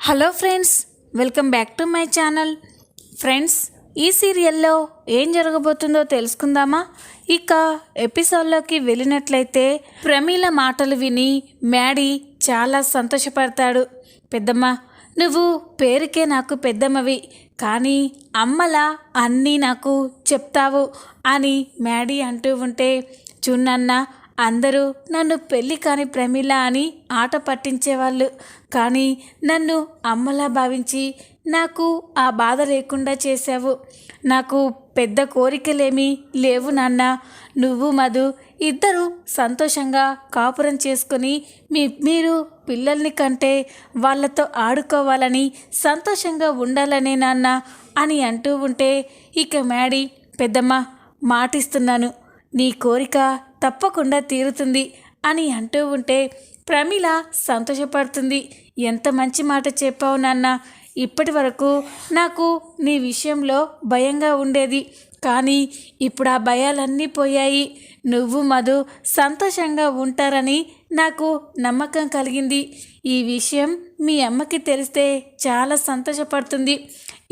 Hello friends, welcome back to my channel. Friends, ఈ సీరియల్లో ఏం జరగబోతుందో తెలుసుకుందామా? ఇక ఎపిసోడ్లోకి వెళ్ళినట్లయితే ప్రమీల మాటలు విని మ్యాడీ చాలా సంతోషపడతాడు. పెద్దమ్మ, నువ్వు పేరుకే నాకు పెద్దమ్మవి, కానీ అమ్మలా అన్నీ నాకు చెప్తావు అని మ్యాడీ అంటూ ఉంటే, చూన్నన్నా, అందరూ నన్ను పెళ్ళి కాని ప్రమీల అని ఆట పట్టించేవాళ్ళు, కానీ నన్ను అమ్మలా భావించి నాకు ఆ బాధ లేకుండా చేశావు. నాకు పెద్ద కోరికలేమీ లేవు నాన్న. నువ్వు మధు ఇద్దరు సంతోషంగా కాపురం చేసుకొని మీరు పిల్లల్ని కంటే వాళ్ళతో ఆడుకోవాలని, సంతోషంగా ఉండాలనే నాన్న అని అంటూ ఉంటే, ఇక మ్యాడీ, పెద్దమ్మ మాటిస్తున్నాను, నీ కోరిక తప్పకుండా తీరుతుంది అని అంటూ ఉంటే ప్రమీల సంతోషపడుతుంది. ఎంత మంచి మాట చెప్పావు నాన్న. ఇప్పటి వరకు నాకు నీ విషయంలో భయంగా ఉండేది, కానీ ఇప్పుడు ఆ భయాలన్నీ పోయాయి. నువ్వు మధు సంతోషంగా ఉంటారని నాకు నమ్మకం కలిగింది. ఈ విషయం మీ అమ్మకి తెలిస్తే చాలా సంతోషపడుతుంది.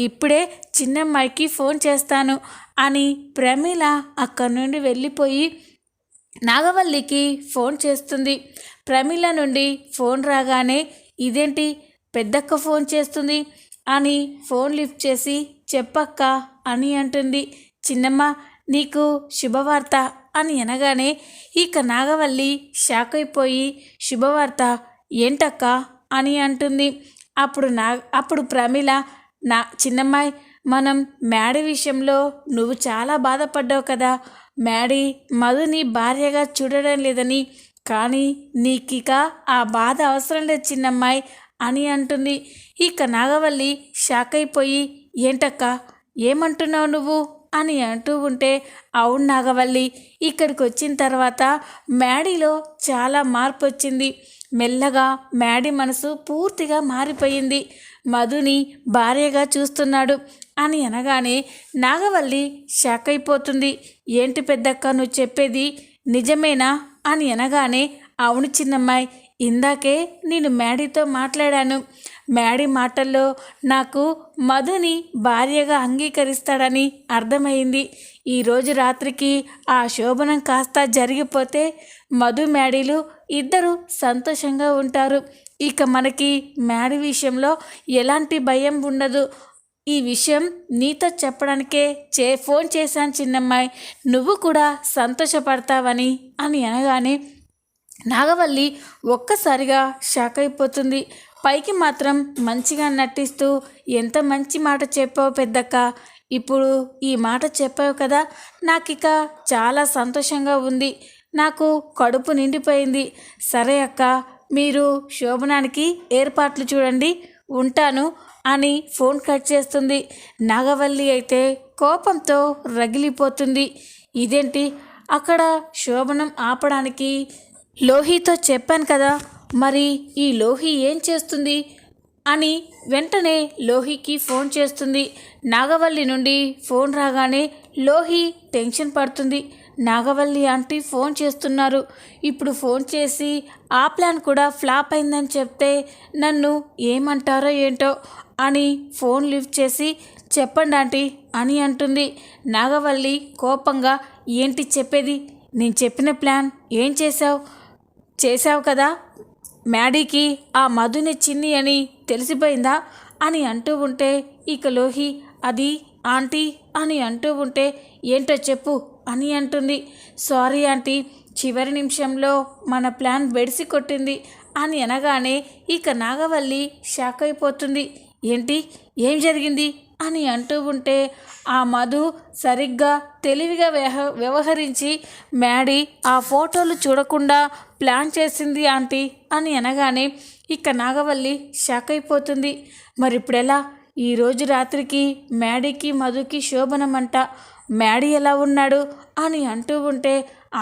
ఇప్పుడే చిన్నమ్మాయికి ఫోన్ చేస్తాను అని ప్రమీల అక్కడి నుండి వెళ్ళిపోయి నాగవల్లికి ఫోన్ చేస్తుంది. ప్రమీల నుండి ఫోన్ రాగానే, ఇదేంటి పెద్దక్క ఫోన్ చేస్తుంది అని ఫోన్ లిఫ్ట్ చేసి, చెప్పక్క అని అంటుంది. చిన్నమ్మ, నీకు శుభవార్త అని అనగానే ఇక నాగవల్లి షాక్ అయిపోయి, శుభవార్త ఏంటక్క అని అంటుంది. అప్పుడు ప్రమీల, నా చిన్నమ్మాయి, మనం మ్యాడీ విషయంలో నువ్వు చాలా బాధపడ్డావు కదా. మ్యాడీ మధుని భార్యగా చూడడం లేదని, కానీ నీకిక ఆ బాధ అవసరం లేదు చిన్నమ్మాయి అని అంటుంది. ఇక నాగవల్లి షాక్ అయిపోయి, ఏంటక్క ఏమంటున్నావు నువ్వు అని అంటూ ఉంటే, అవును నాగవల్లి, ఇక్కడికి వచ్చిన తర్వాత మ్యాడీలో చాలా మార్పు వచ్చింది. మెల్లగా మ్యాడీ మనసు పూర్తిగా మారిపోయింది. మధుని భార్యగా చూస్తున్నాడు అని అనగానే నాగవల్లి షాక్ అయిపోతుంది. ఏంటి పెద్దక్క నువ్వు చెప్పేది నిజమేనా అని అనగానే, అవును చిన్నమ్మాయి, ఇందాకే నేను మ్యాడీతో మాట్లాడాను. మ్యాడీ మాటల్లో నాకు మధుని భార్యగా అంగీకరిస్తాడని అర్థమైంది. ఈరోజు రాత్రికి ఆ శోభనం కాస్త జరిగిపోతే మధు మ్యాడీలు ఇద్దరు సంతోషంగా ఉంటారు. ఇక మనకి మ్యాడీ విషయంలో ఎలాంటి భయం ఉండదు. ఈ విషయం నీతో చెప్పడానికే ఫోన్ చేశాను చిన్నమ్మాయి, నువ్వు కూడా సంతోషపడతావని అని అనగానే నాగవల్లి ఒక్కసారిగా షాక్ అయిపోతుంది. పైకి మాత్రం మంచిగా నటిస్తూ, ఎంత మంచి మాట చెప్పావు పెద్దక్క, ఇప్పుడు ఈ మాట చెప్పావు కదా, నాకిక చాలా సంతోషంగా ఉంది, నాకు కడుపు నిండిపోయింది. సరే అక్క, మీరు శోభనానికి ఏర్పాట్లు చూడండి, ఉంటాను అని ఫోన్ కట్ చేస్తుంది. నాగవల్లి అయితే కోపంతో రగిలిపోతుంది. ఇదేంటి, అక్కడ శోభనం ఆపడానికి లోహితో చెప్పాను కదా, మరి ఈ లోహి ఏం చేస్తుంది అని వెంటనే లోహికి ఫోన్ చేస్తుంది. నాగవల్లి నుండి ఫోన్ రాగానే లోహి టెన్షన్ పడుతుంది. నాగవల్లి ఆంటీ ఫోన్ చేస్తున్నారు, ఇప్పుడు ఫోన్ చేసి ఆ ప్లాన్ కూడా ఫ్లాప్ అయిందని చెప్తే నన్ను ఏమంటారో ఏంటో అని ఫోన్ లిఫ్ట్ చేసి, చెప్పండి ఆంటీ అని అంటుంది. నాగవల్లి కోపంగా, ఏంటి చెప్పేది, నేను చెప్పిన ప్లాన్ ఏం చేశావు కదా, మ్యాడీకి ఆ మధుని చిన్ని అని తెలిసిపోయిందా అని అంటూ ఉంటే, ఇక లోహి అది ఆంటీ అని అంటూ ఉంటే, ఏంటో చెప్పు అని అంటుంది. సారీ ఆంటీ, చివరి నిమిషంలో మన ప్లాన్ బెడిసి కొట్టింది అని అనగానే ఇక నాగవల్లి షాక్ అయిపోతుంది. ఏంటి, ఏం జరిగింది అని అంటూ ఉంటే, ఆ మధు సరిగ్గా తెలివిగా వ్యవహరించి మ్యాడీ ఆ ఫోటోలు చూడకుండా ప్లాన్ చేసింది ఆంటీ అని అనగానే ఇక నాగవల్లి షాక్ అయిపోతుంది. మరి ఇప్పుడెలా? ఈరోజు రాత్రికి మ్యాడీకి మధుకి శోభనమంట, మ్యాడీ ఎలా ఉన్నాడు అని అంటూ ఉంటే,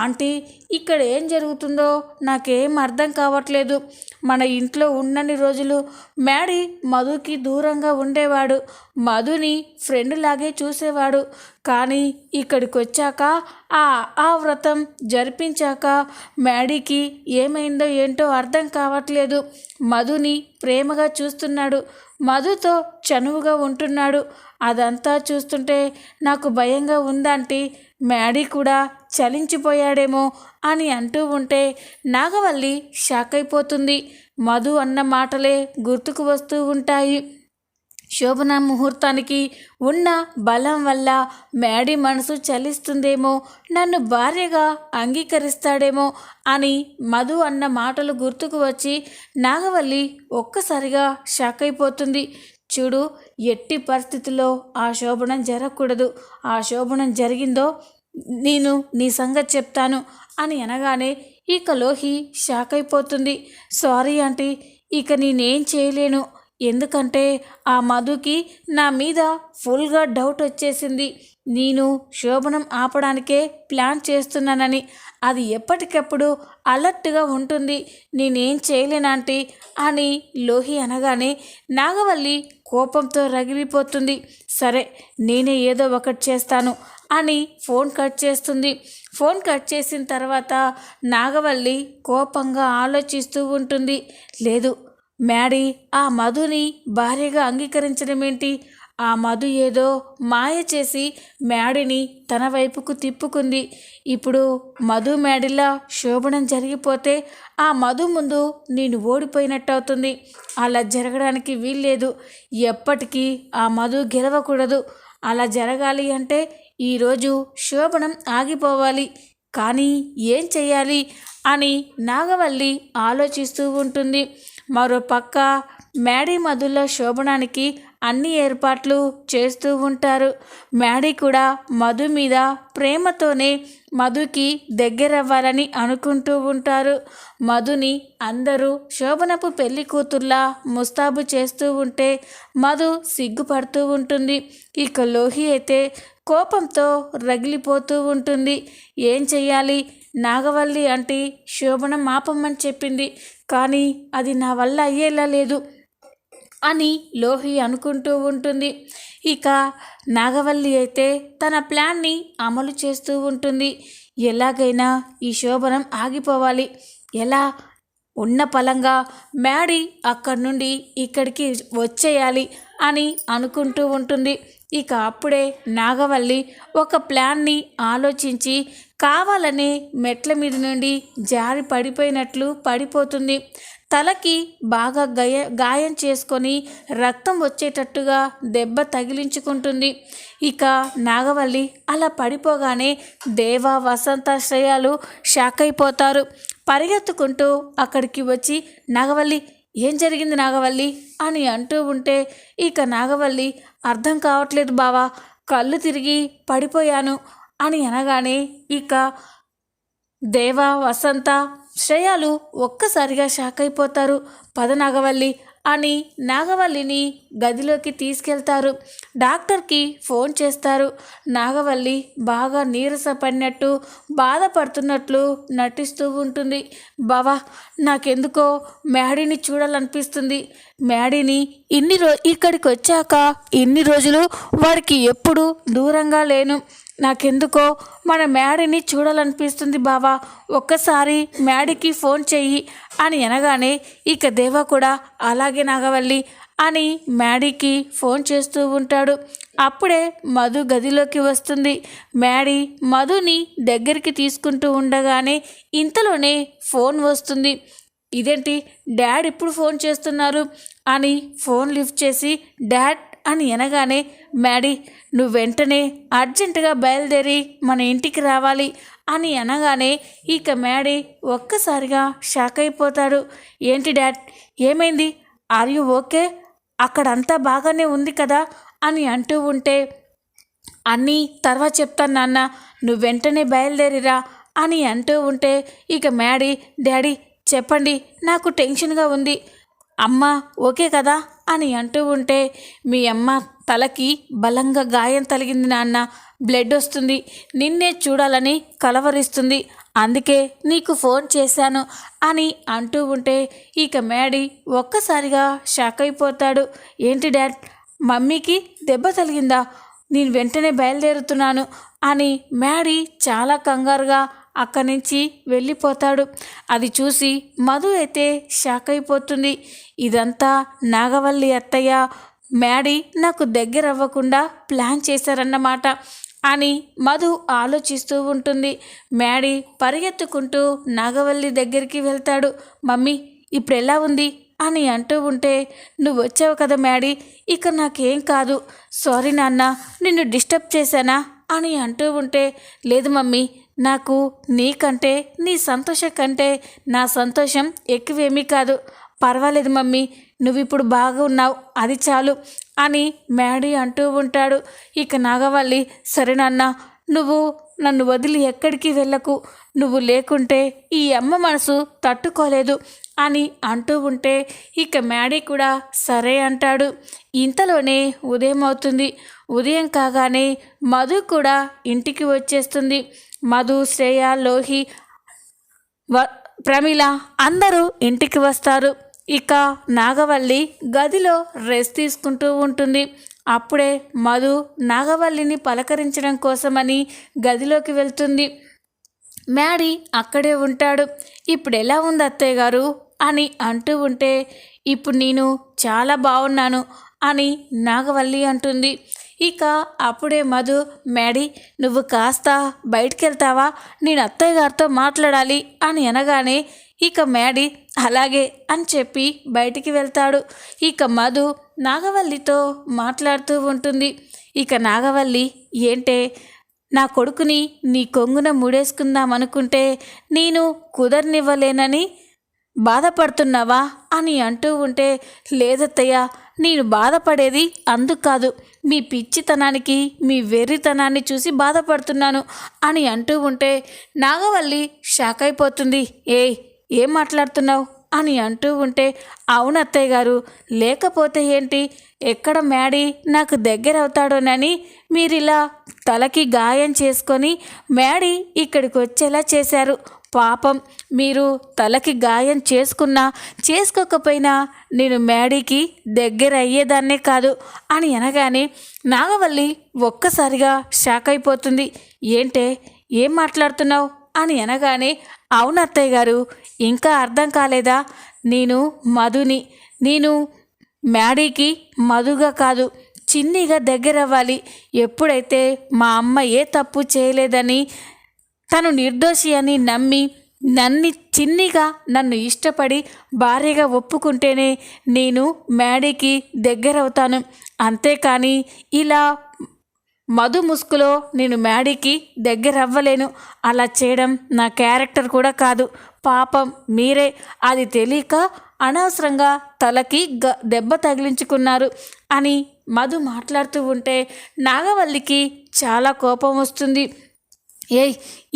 ఆంటీ ఇక్కడ ఏం జరుగుతుందో నాకేం అర్థం కావట్లేదు. మన ఇంట్లో ఉన్నన్ని రోజులు మ్యాడీ మధుకి దూరంగా ఉండేవాడు, మధుని ఫ్రెండ్ లాగే చూసేవాడు. కానీ ఇక్కడికి వచ్చాక ఆ వ్రతం జరిపించాక మ్యాడీకి ఏమైందో ఏంటో అర్థం కావట్లేదు. మధుని ప్రేమగా చూస్తున్నాడు, మధుతో చనువుగా ఉంటున్నాడు. అదంతా చూస్తుంటే నాకు భయంగా ఉందంటే మ్యాడీ కూడా చలించిపోయాడేమో అని అంటూ ఉంటే నాగవల్లి షాక్ అయిపోతుంది. మధు అన్న మాటలే గుర్తుకు వస్తూ ఉంటాయి. శోభన ముహూర్తానికి ఉన్న బలం వల్ల మ్యాడీ మనసు చలిస్తుందేమో, నన్ను భార్యగా అంగీకరిస్తాడేమో అని మధు అన్న మాటలు గుర్తుకు వచ్చి నాగవల్లి ఒక్కసారిగా షాక్ అయిపోతుంది. చూడు, ఎట్టి పరిస్థితుల్లో ఆ శోభనం జరగకూడదు. ఆ శోభనం జరిగిందో నేను నీ సంగతి చెప్తాను అని అనగానే ఇక లోహి షాక్ అయిపోతుంది. సారీ ఆంటీ, ఇక నేనేం చేయలేను. ఎందుకంటే ఆ మధుకి నా మీద ఫుల్గా డౌట్ వచ్చేసింది. నేను శోభనం ఆపడానికే ప్లాన్ చేస్తున్నానని. అది ఎప్పటికప్పుడు అలర్ట్గా ఉంటుంది. నేనేం చేయలేనంటీ అని లోహి అనగానే నాగవల్లి కోపంతో రగిలిపోతుంది. సరే, నేనే ఏదో ఒకటి చేస్తాను అని ఫోన్ కట్ చేస్తుంది. ఫోన్ కట్ చేసిన తర్వాత నాగవల్లి కోపంగా ఆలోచిస్తూ ఉంటుంది. లేదు, మ్యాడీ ఆ మధుని భార్యగా అంగీకరించడం ఏంటి? ఆ మధు ఏదో మాయ చేసి మ్యాడీని తన వైపుకు తిప్పుకుంది. ఇప్పుడు మధు మ్యాడీలా శోభనం జరిగిపోతే ఆ మధు ముందు నేను ఓడిపోయినట్టు అవుతుంది. అలా జరగడానికి వీల్లేదు. ఎప్పటికీ ఆ మధు గెలవకూడదు. అలా జరగాలి అంటే ఈరోజు శోభనం ఆగిపోవాలి. కానీ ఏం చెయ్యాలి అని నాగవల్లి ఆలోచిస్తూ ఉంటుంది. మరోపక్క మ్యాడీ మధుల శోభనానికి అన్ని ఏర్పాట్లు చేస్తూ ఉంటారు. మ్యాడీ కూడా మధు మీద ప్రేమతోనే మధుకి దగ్గరవ్వాలని అనుకుంటూ ఉంటారు. మధుని అందరూ శోభనపు పెళ్లి కూతుర్లా ముస్తాబు చేస్తూ ఉంటే మధు సిగ్గుపడుతూ ఉంటుంది. ఇక లోహి అయితే కోపంతో రగిలిపోతూ ఉంటుంది. ఏం చెయ్యాలి? నాగవల్లి అంటే శోభనం ఆపమని చెప్పింది, కానీ అది నా వల్ల అయ్యేలా లేదు అని లోహి అనుకుంటూ ఉంటుంది. ఇక నాగవల్లి అయితే తన ప్లాన్ని అమలు చేస్తూ ఉంటుంది. ఎలాగైనా ఈ శోభనం ఆగిపోవాలి, ఎలా ఉన్న పలంగా మ్యాడీ అక్కడి నుండి ఇక్కడికి వచ్చేయాలి అని అనుకుంటూ ఉంటుంది. ఇక అప్పుడే నాగవల్లి ఒక ప్లాన్ని ఆలోచించి కావాలనే మెట్ల మీద నుండి జారి పడిపోయినట్లు పడిపోతుంది. తలకి బాగా గాయం చేసుకొని రక్తం వచ్చేటట్టుగా దెబ్బ తగిలించుకుంటుంది. ఇక నాగవల్లి అలా పడిపోగానే దేవ, వసంత, శ్రేయాలు షాక్ అయిపోతారు. పరిగెత్తుకుంటూ అక్కడికి వచ్చి నాగవల్లి, ఏం జరిగింది నాగవల్లి అని అంటూ ఉంటే ఇక నాగవల్లి, అర్థం కావట్లేదు బావా, కళ్ళు తిరిగి పడిపోయాను అని అనగానే ఇక దేవ, వసంత, శ్రేయాలు ఒక్కసారిగా షాక్ అయిపోతారు. పద నాగవల్లి అని నాగవల్లిని గదిలోకి తీసుకెళ్తారు. డాక్టర్కి ఫోన్ చేస్తారు. నాగవల్లి బాగా నీరసపడినట్టు బాధపడుతున్నట్లు నటిస్తూ ఉంటుంది. బావా, నాకెందుకో మ్యాడీని చూడాలనిపిస్తుంది. మ్యాడీని ఇక్కడికి వచ్చాక ఇన్ని రోజులు వాడికి ఎప్పుడు దూరంగా లేను. నాకెందుకో మన మ్యాడీని చూడాలనిపిస్తుంది బావా, ఒక్కసారి మ్యాడీకి ఫోన్ చెయ్యి అని అనగానే ఇక దేవ కూడా అలాగే నాగవల్లి అని మ్యాడీకి ఫోన్ చేస్తూ ఉంటాడు. అప్పుడే మధు గదిలోకి వస్తుంది. మ్యాడీ మధుని దగ్గరికి తీసుకుంటూ ఉండగానే ఇంతలోనే ఫోన్ వస్తుంది. ఇదేంటి డాడ్ ఇప్పుడు ఫోన్ చేస్తున్నారు అని ఫోన్ లిఫ్ట్ చేసి డాడ్ అని అనగానే మ్యాడీ, నువ్వు వెంటనే అర్జెంటుగా బయలుదేరి మన ఇంటికి రావాలి అని అనగానే ఇక మ్యాడీ ఒక్కసారిగా షాక్ అయిపోతాడు. ఏంటి డాడ్, ఏమైంది? Are you okay? అక్కడంతా బాగానే ఉంది కదా అని అంటూ ఉంటే అన్నీ తర్వాత చెప్తాను నాన్న, నువ్వు వెంటనే బయలుదేరిరా అని అంటూ ఉంటే ఇక మ్యాడీ, డాడీ చెప్పండి, నాకు టెన్షన్గా ఉంది. అమ్మ ఓకే కదా అని అంటూ ఉంటే మీ అమ్మ తలకి బలంగా గాయం తగిలింది నాన్న, బ్లడ్ వస్తుంది, నిన్నే చూడాలని కలవరిస్తుంది, అందుకే నీకు ఫోన్ చేశాను అని అంటూ ఉంటే ఇక మ్యాడీ ఒక్కసారిగా షాక్ అయిపోతాడు. ఏంటి డాడ్, మమ్మీకి దెబ్బ తగిలిందా? నేను వెంటనే బయలుదేరుతున్నాను అని మ్యాడీ చాలా కంగారుగా అక్కడి నుంచి వెళ్ళిపోతాడు. అది చూసి మధు అయితే షాక్ అయిపోతుంది. ఇదంతా నాగవల్లి అత్తయ్య, మ్యాడీ నాకు దగ్గర అవ్వకుండా ప్లాన్ చేశారన్నమాట అని మధు ఆలోచిస్తూ ఉంటుంది. మ్యాడీ పరిగెత్తుకుంటూ నాగవల్లి దగ్గరికి వెళ్తాడు. మమ్మీ ఇప్పుడు ఎలా ఉంది అని అంటూ ఉంటే, నువ్వు వచ్చావు కదా మ్యాడీ, ఇక నాకేం కాదు, సారీ నాన్న, నిన్ను డిస్టర్బ్ చేశానా అని అంటూ ఉంటే, లేదు మమ్మీ, నాకు నీకంటే నీ సంతోషం కంటే నా సంతోషం ఎక్కువేమీ కాదు, పర్వాలేదు మమ్మీ, నువ్వు ఇప్పుడు బాగా ఉన్నావు, అది చాలు అని మ్యాడీ అంటూ ఉంటాడు. ఇక నాగవల్లి, సరే నాన్న, నువ్వు నన్ను వదిలి ఎక్కడికి వెళ్ళకు, నువ్వు లేకుంటే ఈ అమ్మ మనసు తట్టుకోలేదు అని అంటూ ఉంటే ఇక మ్యాడీ కూడా సరే అంటాడు. ఇంతలోనే ఉదయం అవుతుంది. ఉదయం కాగానే మధు కూడా ఇంటికి వచ్చేస్తుంది. మధు, శ్రేయ, లోహి, ప్రమీల అందరూ ఇంటికి వస్తారు. ఇక నాగవల్లి గదిలో రెస్ట్ తీసుకుంటూ ఉంటుంది. అప్పుడే మధు నాగవల్లిని పలకరించడం కోసమని గదిలోకి వెళ్తుంది. మ్యాడీ అక్కడే ఉంటాడు. ఇప్పుడు ఎలా ఉంది అత్తయ్య గారు అని అంటూ ఉంటే, ఇప్పుడు నేను చాలా బాగున్నాను అని నాగవల్లి అంటుంది. ఇక అప్పుడే మధు, మ్యాడీ నువ్వు కాస్త బయటికి వెళ్తావా, నేను అత్తయ్య గారితో మాట్లాడాలి అని అనగానే ఇక మ్యాడీ అలాగే అని చెప్పి బయటికి వెళ్తాడు. ఇక మధు నాగవల్లితో మాట్లాడుతూ ఉంటుంది. ఇక నాగవల్లి, ఏంటే నా కొడుకుని నీ కొంగున ముడేసుకుందామనుకుంటే నేను కుదరనివ్వలేనని బాధపడుతున్నావా అని అంటూ ఉంటే, లేదత్తయ్య, నేను బాధపడేది అందుకు కాదు, మీ పిచ్చితనానికి మీ వెర్రితనాన్ని చూసి బాధపడుతున్నాను అని అంటూ ఉంటే నాగవల్లి షాక్ అయిపోతుంది. ఏం మాట్లాడుతున్నావు అని అంటూ ఉంటే, అవును అత్తయ్య గారు, లేకపోతే ఏంటి, ఎక్కడ మ్యాడీ నాకు దగ్గర అవుతాడోనని మీరిలా తలకి గాయం చేసుకొని మ్యాడీ ఇక్కడికి వచ్చేలా చేశారు. పాపం, మీరు తలకి గాయం చేసుకున్నా చేసుకోకపోయినా నేను మ్యాడీకి దగ్గర అయ్యేదాన్నే కాదు అని అనగానే నాగవల్లి ఒక్కసారిగా షాక్ అయిపోతుంది. ఏంటే, ఏం మాట్లాడుతున్నావు అని అనగానే, అవును అత్తయ్య గారు, ఇంకా అర్థం కాలేదా, నేను మధుని, నేను మ్యాడీకి మధుగా కాదు చిన్నిగా దగ్గర అవ్వాలి. ఎప్పుడైతే మా అమ్మ ఏ తప్పు చేయలేదని, తను నిర్దోషి అని నమ్మి చిన్నిగా నన్ను ఇష్టపడి భార్యగా ఒప్పుకుంటేనే నేను మ్యాడీకి దగ్గర అవుతాను. అంతేకాని ఇలా మధు ముసుగులో నేను మ్యాడీకి దగ్గర అవ్వలేను. అలా చేయడం నా క్యారెక్టర్ కూడా కాదు. పాపం మీరే అది తెలియక అనవసరంగా తలకి దెబ్బ తగిలించుకున్నారు అని మధు మాట్లాడుతూ ఉంటే నాగవల్లికి చాలా కోపం వస్తుంది.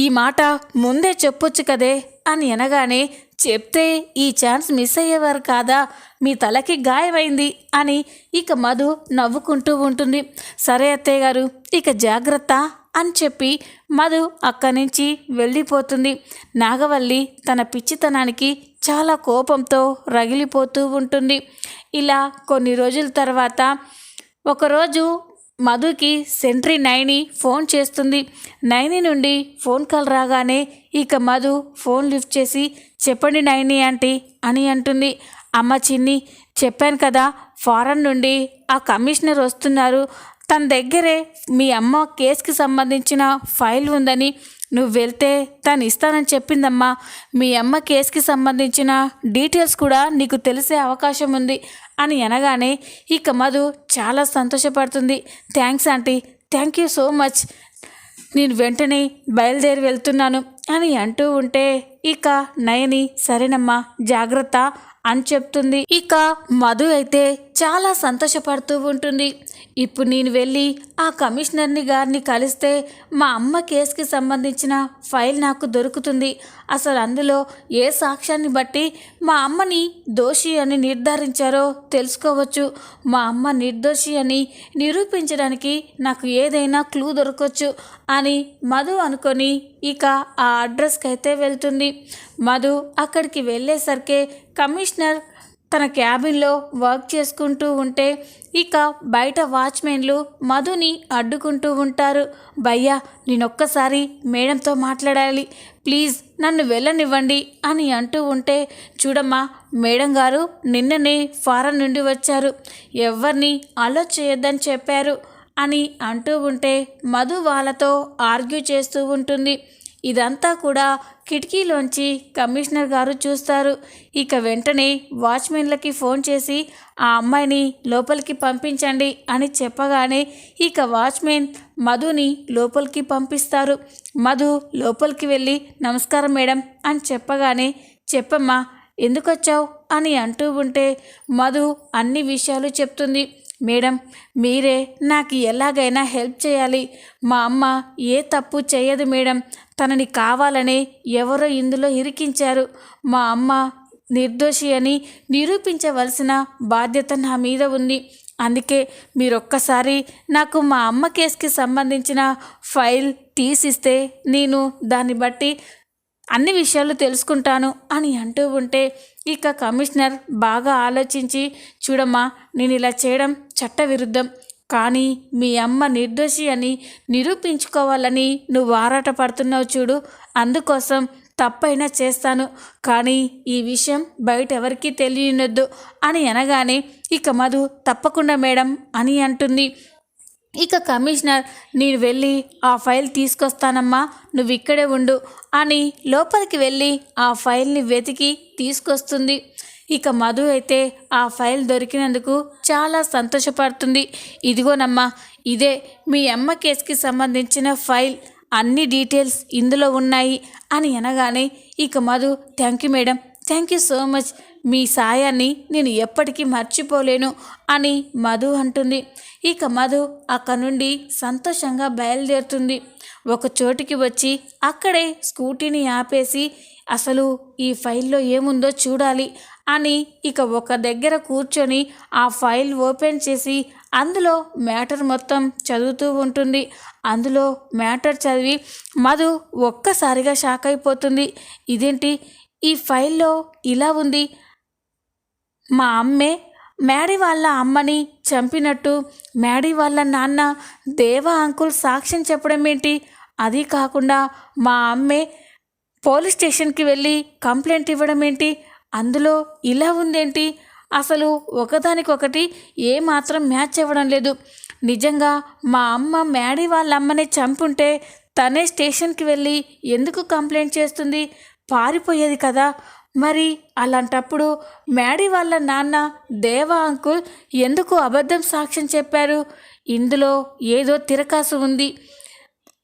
ఈ మాట ముందే చెప్పొచ్చు కదే అని అనగానే, చెప్తే ఈ ఛాన్స్ మిస్ అయ్యేవారు కాదా, మీ తలకి గాయమైంది అని ఇక మధు నవ్వుకుంటూ ఉంటుంది. సరే అత్తయ్య గారు, ఇక జాగ్రత్త అని చెప్పి మధు అక్కడి నుంచి వెళ్ళిపోతుంది. నాగవల్లి తన పిచ్చితనానికి చాలా కోపంతో రగిలిపోతూ ఉంటుంది. ఇలా కొన్ని రోజుల తర్వాత ఒకరోజు మధుకి సెంట్రీ నైని ఫోన్ చేస్తుంది. నైని నుండి ఫోన్ కాల్ రాగానే ఇక మధు ఫోన్ లిఫ్ట్ చేసి, చెప్పండి నైని ఆంటీ అని అంటుంది. అమ్మ చిన్ని, చెప్పాను కదా, ఫారెన్ నుండి ఆ కమిషనర్ వస్తున్నారు, తన దగ్గరే మీ అమ్మ కేసుకి సంబంధించిన ఫైల్ ఉందని, నువ్వు వెళ్తే తను ఇస్తానని చెప్పిందమ్మా. మీ అమ్మ కేసుకి సంబంధించిన డీటెయిల్స్ కూడా నీకు తెలిసే అవకాశం ఉంది అని అనగానే ఇక మధు చాలా సంతోషపడుతుంది. Thanks aunty, thank you so much, నేను వెంటనే బయలుదేరి వెళ్తున్నాను అని అంటూ ఉంటే ఇక నయని సరేనమ్మా జాగ్రత్త అని చెప్తుంది. ఇక మధు అయితే చాలా సంతోషపడుతూ ఉంటుంది. ఇప్పుడు నేను వెళ్ళి ఆ కమిషనర్ని గారిని కలిస్తే మా అమ్మ కేసుకి సంబంధించిన ఫైల్ నాకు దొరుకుతుంది. అసలు అందులో ఏ సాక్ష్యాన్ని బట్టి మా అమ్మని దోషి అని నిర్ధారించారో తెలుసుకోవచ్చు. మా అమ్మ నిర్దోషి అని నిరూపించడానికి నాకు ఏదైనా క్లూ దొరకవచ్చు అని మధు అనుకొని ఇక ఆ అడ్రస్కి అయితే వెళ్తుంది. మధు అక్కడికి వెళ్ళేసరికి కమిషనర్ తన క్యాబిన్లో వర్క్ చేసుకుంటూ ఉంటే ఇక బయట వాచ్మెన్లు మధుని అడ్డుకుంటూ ఉంటారు. భయ్యా, నేనొక్కసారి మేడంతో మాట్లాడాలి, ప్లీజ్ నన్ను వెళ్ళనివ్వండి అని అంటూ ఉంటే, చూడమ్మా, మేడం గారు నిన్ననే ఫారెన్ నుండి వచ్చారు, ఎవరిని అలో చేయొద్దని చెప్పారు అని అంటూ ఉంటే మధు వాళ్ళతో ఆర్గ్యూ చేస్తూ ఉంటుంది. ఇదంతా కూడా కిటికీలోంచి కమిషనర్ గారు చూస్తారు. ఇక వెంటనే వాచ్మెన్లకి ఫోన్ చేసి ఆ అమ్మాయిని లోపలికి పంపించండి అని చెప్పగానే ఇక వాచ్మెన్ మధుని లోపలికి పంపిస్తారు. మధు లోపలికి వెళ్ళి నమస్కారం మేడం అని చెప్పగానే, చెప్పమ్మా ఎందుకు వచ్చావు అని అంటూ ఉంటే మధు అన్ని విషయాలు చెప్తుంది. మేడం, మీరే నాకు ఎలాగైనా హెల్ప్ చేయాలి. మా అమ్మ ఏ తప్పు చేయదు మేడం, తనని కావాలనే ఎవరో ఇందులో ఇరికించారు. మా అమ్మ నిర్దోషి అని నిరూపించవలసిన బాధ్యత నా మీద ఉంది. అందుకే మీరొక్కసారి నాకు మా అమ్మ కేసుకి సంబంధించిన ఫైల్ తీసిస్తే నేను దాన్ని బట్టి అన్ని విషయాలు తెలుసుకుంటాను అని అంటూ ఉంటే ఇక కమిషనర్ బాగా ఆలోచించి, చూడమ్మా, నేను ఇలా చేయడం చట్టవిరుద్ధం, కానీ మీ అమ్మ నిర్దోషి అని నిరూపించుకోవాలని నువ్వు ఆరాటపడుతున్నావు చూడు, అందుకోసం తప్పైనా చేస్తాను, కానీ ఈ విషయం బయట ఎవరికీ తెలియనొద్దు అని అనగానే ఇక మధు తప్పకుండా మేడం అని అంటుంది. ఇక కమిషనర్, నేను వెళ్ళి ఆ ఫైల్ తీసుకొస్తానమ్మా, నువ్వు ఇక్కడే ఉండు అని లోపలికి వెళ్ళి ఆ ఫైల్ని వెతికి తీసుకొస్తుంది. ఇక మధు అయితే ఆ ఫైల్ దొరికినందుకు చాలా సంతోషపడుతుంది. ఇదిగోనమ్మా, ఇదే మీ అమ్మ కేసుకి సంబంధించిన ఫైల్, అన్ని డీటెయిల్స్ ఇందులో ఉన్నాయి అని అనగానే ఇక Madhu, thank you madam, thank you so much, మీ సాయాన్ని నేను ఎప్పటికీ మర్చిపోలేను అని మధు అంటుంది. ఇక మధు అక్కడ నుండి సంతోషంగా బయలుదేరుతుంది. ఒక చోటికి వచ్చి అక్కడే స్కూటీని ఆపేసి అసలు ఈ ఫైల్లో ఏముందో చూడాలి అని ఇక ఒక దగ్గర కూర్చొని ఆ ఫైల్ ఓపెన్ చేసి అందులో మ్యాటర్ మొత్తం చదువుతూ ఉంటుంది. అందులో మ్యాటర్ చదివి మధు ఒక్కసారిగా షాక్ అయిపోతుంది. ఇదేంటి, ఈ ఫైల్లో ఇలా ఉంది, మా అమ్మే మ్యాడీ వాళ్ళ అమ్మని చంపినట్టు మ్యాడీ వాళ్ళ నాన్న దేవా అంకుల్ సాక్ష్యం చెప్పడం ఏంటి, అది కాకుండా మా అమ్మే పోలీస్ స్టేషన్కి వెళ్ళి కంప్లైంట్ ఇవ్వడం ఏంటి, అందులో ఇలా ఉందేంటి, అసలు ఒకదానికొకటి ఏమాత్రం మ్యాచ్ అవ్వడం లేదు. నిజంగా మా అమ్మ మ్యాడీ వాళ్ళ అమ్మని చంపుంటే తనే స్టేషన్కి వెళ్ళి ఎందుకు కంప్లైంట్ చేస్తుంది, పారిపోయేది కదా. మరి అలాంటప్పుడు మ్యాడీ వాళ్ళ నాన్న దేవా అంకుల్ ఎందుకు అబద్ధం సాక్ష్యం చెప్పారు, ఇందులో ఏదో తిరకాసు ఉంది.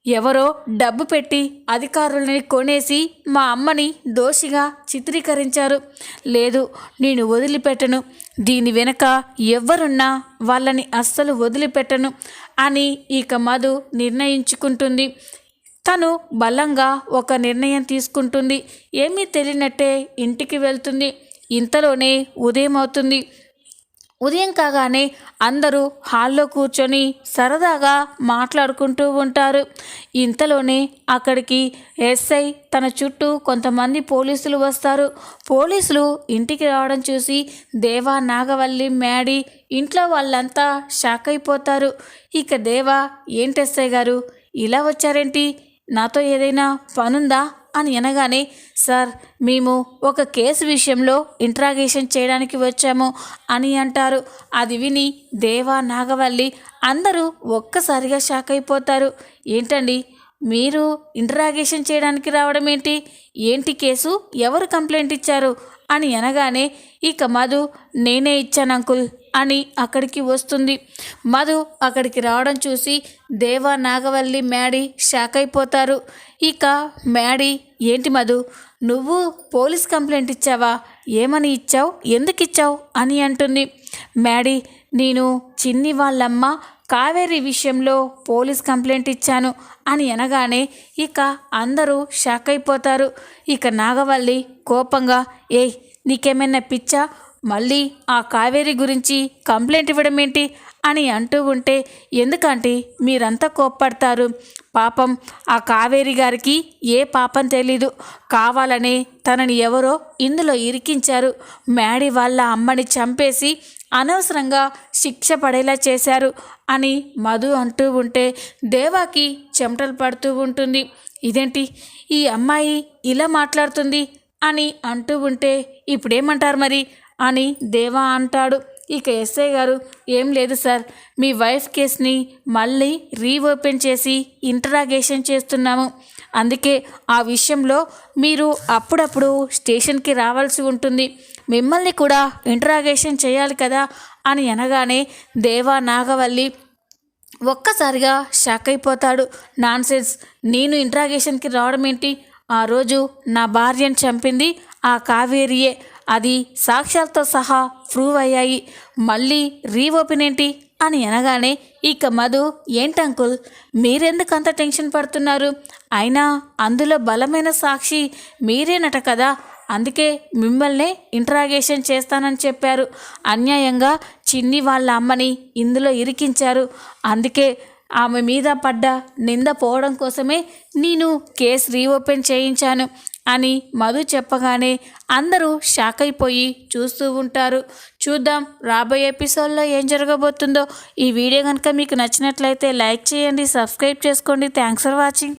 ఎవరో డబ్బు పెట్టి అధికారులని కొనేసి మా అమ్మని దోషిగా చిత్రీకరించారు. లేదు, నేను వదిలిపెట్టను, దీని వెనక ఎవరున్నా వాళ్ళని అస్సలు వదిలిపెట్టను అని ఇక మధు నిర్ణయించుకుంటుంది. తను బలంగా ఒక నిర్ణయం తీసుకుంటుంది. ఏమీ తెలియనట్టే ఇంటికి వెళ్తుంది. ఇంతలోనే ఉదయం అవుతుంది. ఉదయం కాగానే అందరూ హాల్లో కూర్చొని సరదాగా మాట్లాడుకుంటూ ఉంటారు. ఇంతలోనే అక్కడికి ఎస్ఐ తన చుట్టూ కొంతమంది పోలీసులు వస్తారు. పోలీసులు ఇంటికి రావడం చూసి దేవా, నాగవల్లి, మ్యాడీ ఇంట్లో వాళ్ళంతా షాక్ అయిపోతారు. ఇక దేవా, ఏంటి ఎస్ఐ గారు ఇలా వచ్చారేంటి, నాతో ఏదైనా పనుందా అని అనగానే, సార్, మేము ఒక కేసు విషయంలో ఇంట్రాగేషన్ చేయడానికి వచ్చాము అని అంటారు. అది విని దేవా, నాగవల్లి అందరూ ఒక్కసారిగా షాక్ అయిపోతారు. ఏంటండి, మీరు ఇంట్రాగేషన్ చేయడానికి రావడం ఏంటి, ఏంటి కేసు, ఎవరు కంప్లైంట్ ఇచ్చారు అని అనగానే ఇక మధు, నేనే ఇచ్చాను అంకుల్ అని అక్కడికి వస్తుంది. మధు అక్కడికి రావడం చూసి దేవా, నాగవల్లి, మ్యాడీ షాక్ అయిపోతారు. ఇక మ్యాడీ, ఏంటి మధు, నువ్వు పోలీస్ కంప్లైంట్ ఇచ్చావా, ఏమని ఇచ్చావు, ఎందుకు ఇచ్చావు అని అంటుంది. మ్యాడీ, నేను చిన్ని వాళ్ళమ్మ కావేరి విషయంలో పోలీస్ కంప్లైంట్ ఇచ్చాను అని అనగానే ఇక అందరూ షాక్ అయిపోతారు. ఇక నాగవల్లి కోపంగా, ఏయ్ నీకేమైనా పిచ్చా, మళ్ళీ ఆ కావేరి గురించి కంప్లైంట్ ఇవ్వడం ఏంటి అని అంటూ ఉంటే, ఎందుకంటే మీరంతా కోప్పడతారు, పాపం ఆ కావేరి గారికి ఏ పాపం తెలీదు, కావాలనే తనని ఎవరో ఇందులో ఇరికించారు, మ్యాడీ వాళ్ళ అమ్మని చంపేసి అనవసరంగా శిక్ష పడేలా చేశారు అని మధు అంటూ ఉంటే దేవాకి చెమటలు పడుతూ ఉంటుంది. ఇదేంటి ఈ అమ్మాయి ఇలా మాట్లాడుతుంది అని అంటూ ఉంటే ఇప్పుడేమంటారు మరి అని దేవా అంటాడు. ఇక ఎస్ఐ గారు, ఏం లేదు సార్, మీ వైఫ్ కేస్ని మళ్ళీ రీఓపెన్ చేసి ఇంటరాగేషన్ చేస్తున్నాము, అందుకే ఆ విషయంలో మీరు అప్పుడప్పుడు స్టేషన్కి రావాల్సి ఉంటుంది, మిమ్మల్ని కూడా ఇంటరాగేషన్ చేయాలి కదా అని అనగానే దేవా నాగవల్లి ఒక్కసారిగా షాక్ అయిపోతాడు. నాన్సెన్స్, నేను ఇంటరాగేషన్కి రావడం ఏంటి, ఆ రోజు నా భార్యను చంపింది ఆ కావేరియే, అది సాక్ష్యాలతో సహా ప్రూవ్ అయ్యాయి, మళ్ళీ రీఓపెన్ ఏంటి అని అనగానే ఇక మధు, ఏంటంకుల్ మీరెందుకు అంత టెన్షన్ పడుతున్నారు, అయినా అందులో బలమైన సాక్షి మీరేనట కదా, అందుకే మిమ్మల్నే ఇంటరాగేషన్ చేస్తానని చెప్పారు, అన్యాయంగా చిన్ని వాళ్ళ అమ్మని ఇందులో ఇరికించారు, అందుకే ఆమె మీద పడ్డ నింద పోవడం కోసమే నేను కేసు రీఓపెన్ చేయించాను అని మధు చెప్పగానే అందరూ షాక్ అయిపోయి చూస్తూ ఉంటారు. చూద్దాం రాబోయే ఎపిసోడ్లో ఏం జరగబోతుందో. ఈ వీడియో కనుక మీకు నచ్చినట్లయితే లైక్ చేయండి, సబ్స్క్రైబ్ చేసుకోండి. Thanks for watching.